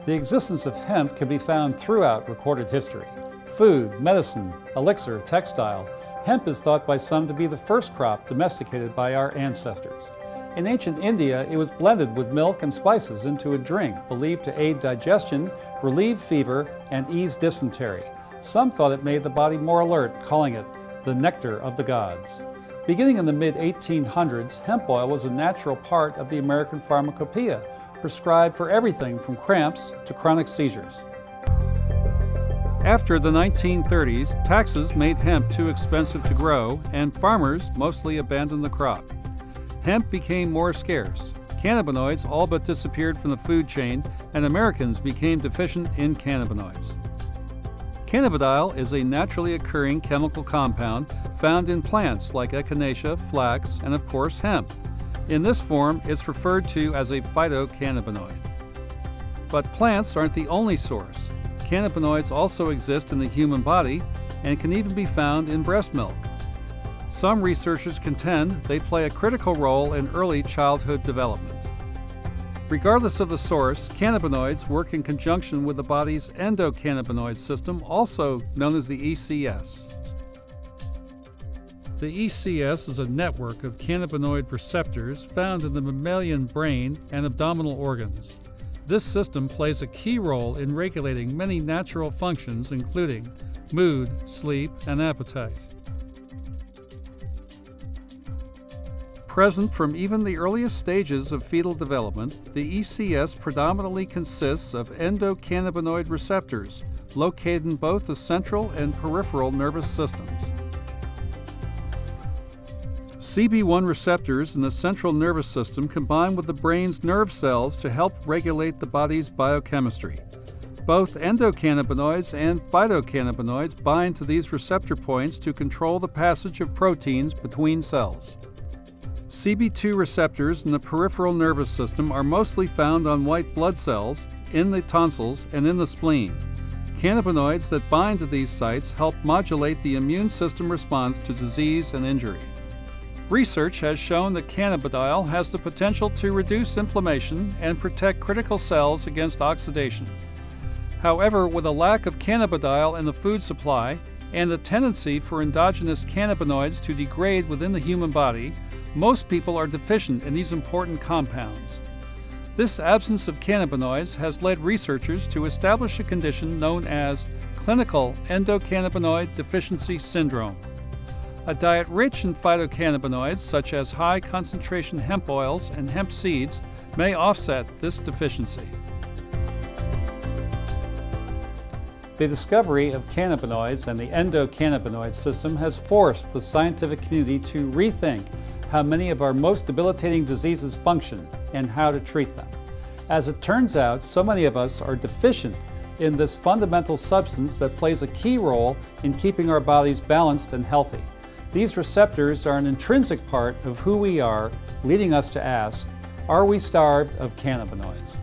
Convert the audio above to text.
The existence of hemp can be found throughout recorded history. Food, medicine, elixir, textile, hemp is thought by some to be the first crop domesticated by our ancestors. In ancient India, it was blended with milk and spices into a drink believed to aid digestion, relieve fever, and ease dysentery. Some thought it made the body more alert, calling it the nectar of the gods. Beginning in the mid-1800s, hemp oil was a natural part of the American pharmacopoeia, prescribed for everything from cramps to chronic seizures. After the 1930s, taxes made hemp too expensive to grow, and farmers mostly abandoned the crop. Hemp became more scarce. Cannabinoids all but disappeared from the food chain, and Americans became deficient in cannabinoids. Cannabidiol is a naturally occurring chemical compound found in plants like echinacea, flax, and of course hemp. In this form, it's referred to as a phytocannabinoid. But plants aren't the only source. Cannabinoids also exist in the human body and can even be found in breast milk. Some researchers contend they play a critical role in early childhood development. Regardless of the source, cannabinoids work in conjunction with the body's endocannabinoid system, also known as the ECS. The ECS is a network of cannabinoid receptors found in the mammalian brain and abdominal organs. This system plays a key role in regulating many natural functions, including mood, sleep, and appetite. Present from even the earliest stages of fetal development, the ECS predominantly consists of endocannabinoid receptors located in both the central and peripheral nervous systems. CB1 receptors in the central nervous system combine with the brain's nerve cells to help regulate the body's biochemistry. Both endocannabinoids and phytocannabinoids bind to these receptor points to control the passage of proteins between cells. CB2 receptors in the peripheral nervous system are mostly found on white blood cells, in the tonsils, and in the spleen. Cannabinoids that bind to these sites help modulate the immune system response to disease and injury. Research has shown that cannabidiol has the potential to reduce inflammation and protect critical cells against oxidation. However, with a lack of cannabidiol in the food supply and the tendency for endogenous cannabinoids to degrade within the human body, most people are deficient in these important compounds. This absence of cannabinoids has led researchers to establish a condition known as clinical endocannabinoid deficiency syndrome. A diet rich in phytocannabinoids, such as high-concentration hemp oils and hemp seeds, may offset this deficiency. The discovery of cannabinoids and the endocannabinoid system has forced the scientific community to rethink how many of our most debilitating diseases function and how to treat them. As it turns out, so many of us are deficient in this fundamental substance that plays a key role in keeping our bodies balanced and healthy. These receptors are an intrinsic part of who we are, leading us to ask, are we starved of cannabinoids?